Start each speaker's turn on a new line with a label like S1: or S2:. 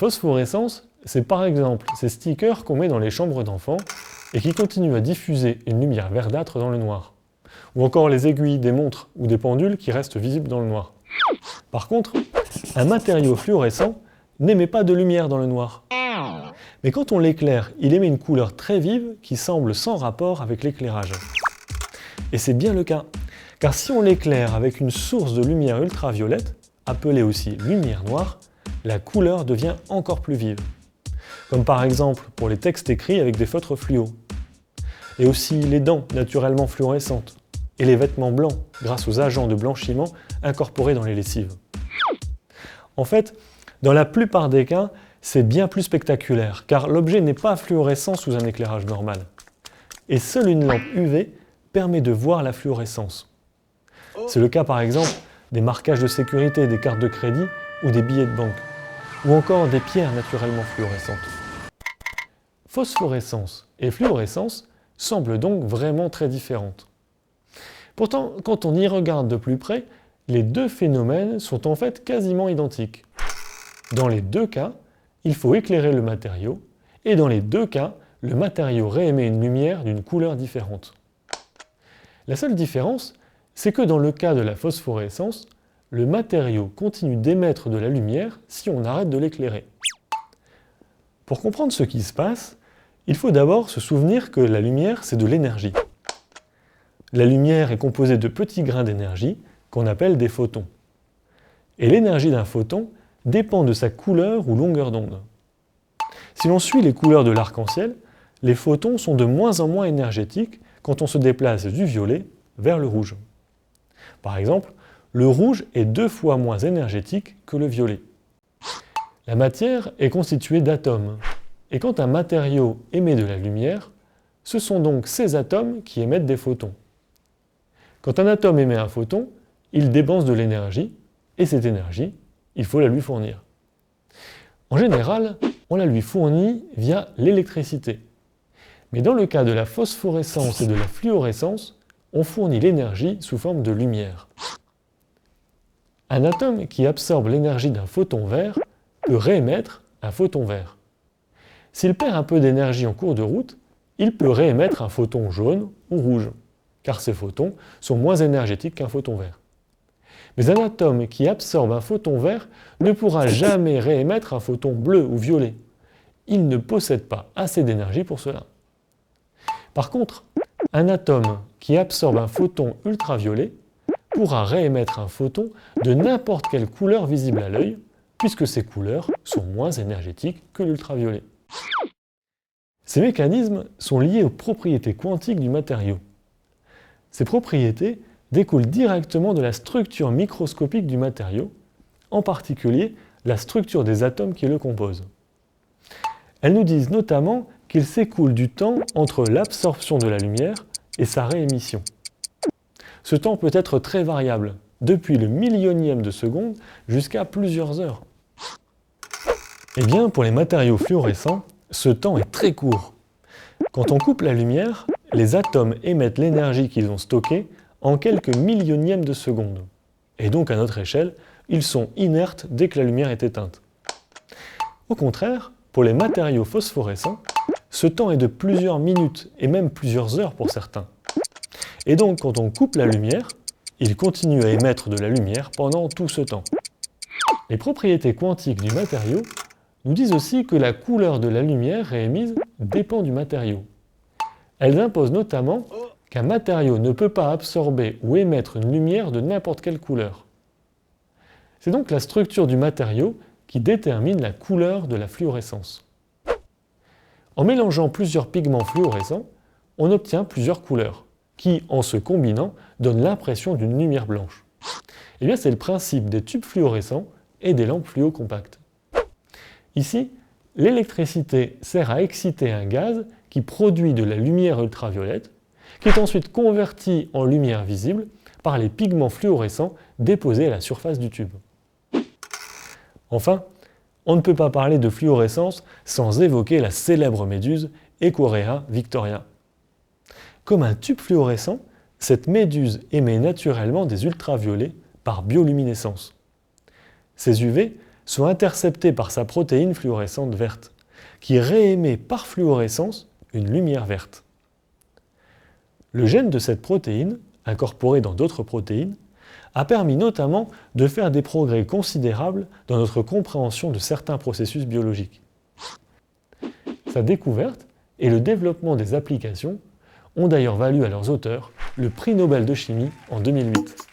S1: phosphorescence, c'est par exemple ces stickers qu'on met dans les chambres d'enfants et qui continuent à diffuser une lumière verdâtre dans le noir. Ou encore les aiguilles des montres ou des pendules qui restent visibles dans le noir. Par contre, un matériau fluorescent n'émet pas de lumière dans le noir. Mais quand on l'éclaire, il émet une couleur très vive qui semble sans rapport avec l'éclairage. Et c'est bien le cas, car si on l'éclaire avec une source de lumière ultraviolette, appelée aussi lumière noire, la couleur devient encore plus vive. Comme par exemple pour les textes écrits avec des feutres fluo. Et aussi les dents naturellement fluorescentes, et les vêtements blancs grâce aux agents de blanchiment incorporés dans les lessives. En fait, dans la plupart des cas, c'est bien plus spectaculaire, car l'objet n'est pas fluorescent sous un éclairage normal. Et seule une lampe UV permet de voir la fluorescence. C'est le cas par exemple des marquages de sécurité des cartes de crédit ou des billets de banque, ou encore des pierres naturellement fluorescentes. Phosphorescence et fluorescence semblent donc vraiment très différentes. Pourtant, quand on y regarde de plus près, les deux phénomènes sont en fait quasiment identiques. Dans les deux cas, il faut éclairer le matériau, et dans les deux cas, le matériau réémet une lumière d'une couleur différente. La seule différence, c'est que dans le cas de la phosphorescence, le matériau continue d'émettre de la lumière si on arrête de l'éclairer. Pour comprendre ce qui se passe, il faut d'abord se souvenir que la lumière, c'est de l'énergie. La lumière est composée de petits grains d'énergie qu'on appelle des photons. Et l'énergie d'un photon dépend de sa couleur ou longueur d'onde. Si l'on suit les couleurs de l'arc-en-ciel, les photons sont de moins en moins énergétiques quand on se déplace du violet vers le rouge. Par exemple, le rouge est 2 fois moins énergétique que le violet. La matière est constituée d'atomes, et quand un matériau émet de la lumière, ce sont donc ces atomes qui émettent des photons. Quand un atome émet un photon, il dépense de l'énergie, et cette énergie, il faut la lui fournir. En général, on la lui fournit via l'électricité. Mais dans le cas de la phosphorescence et de la fluorescence, on fournit l'énergie sous forme de lumière. Un atome qui absorbe l'énergie d'un photon vert peut réémettre un photon vert. S'il perd un peu d'énergie en cours de route, il peut réémettre un photon jaune ou rouge, car ces photons sont moins énergétiques qu'un photon vert. Mais un atome qui absorbe un photon vert ne pourra jamais réémettre un photon bleu ou violet. Il ne possède pas assez d'énergie pour cela. Par contre, un atome qui absorbe un photon ultraviolet pourra réémettre un photon de n'importe quelle couleur visible à l'œil, puisque ces couleurs sont moins énergétiques que l'ultraviolet. Ces mécanismes sont liés aux propriétés quantiques du matériau. Ces propriétés découlent directement de la structure microscopique du matériau, en particulier la structure des atomes qui le composent. Elles nous disent notamment qu'il s'écoule du temps entre l'absorption de la lumière et sa réémission. Ce temps peut être très variable, depuis le millionième de seconde jusqu'à plusieurs heures. Eh bien, pour les matériaux fluorescents, ce temps est très court. Quand on coupe la lumière, les atomes émettent l'énergie qu'ils ont stockée en quelques millionièmes de seconde. Et donc, à notre échelle, ils sont inertes dès que la lumière est éteinte. Au contraire, pour les matériaux phosphorescents, ce temps est de plusieurs minutes et même plusieurs heures pour certains. Et donc, quand on coupe la lumière, il continue à émettre de la lumière pendant tout ce temps. Les propriétés quantiques du matériau nous disent aussi que la couleur de la lumière réémise dépend du matériau. Elles imposent notamment qu'un matériau ne peut pas absorber ou émettre une lumière de n'importe quelle couleur. C'est donc la structure du matériau qui détermine la couleur de la fluorescence. En mélangeant plusieurs pigments fluorescents, on obtient plusieurs couleurs, qui, en se combinant, donnent l'impression d'une lumière blanche. Eh bien, c'est le principe des tubes fluorescents et des lampes fluo compactes. Ici, l'électricité sert à exciter un gaz qui produit de la lumière ultraviolette, qui est ensuite convertie en lumière visible par les pigments fluorescents déposés à la surface du tube. Enfin, on ne peut pas parler de fluorescence sans évoquer la célèbre méduse Echorea victoria. Comme un tube fluorescent, cette méduse émet naturellement des ultraviolets par bioluminescence. Ces UV sont interceptés par sa protéine fluorescente verte, qui réémet par fluorescence une lumière verte. Le gène de cette protéine, incorporé dans d'autres protéines, a permis notamment de faire des progrès considérables dans notre compréhension de certains processus biologiques. Sa découverte et le développement des applications ont d'ailleurs valu à leurs auteurs le prix Nobel de chimie en 2008.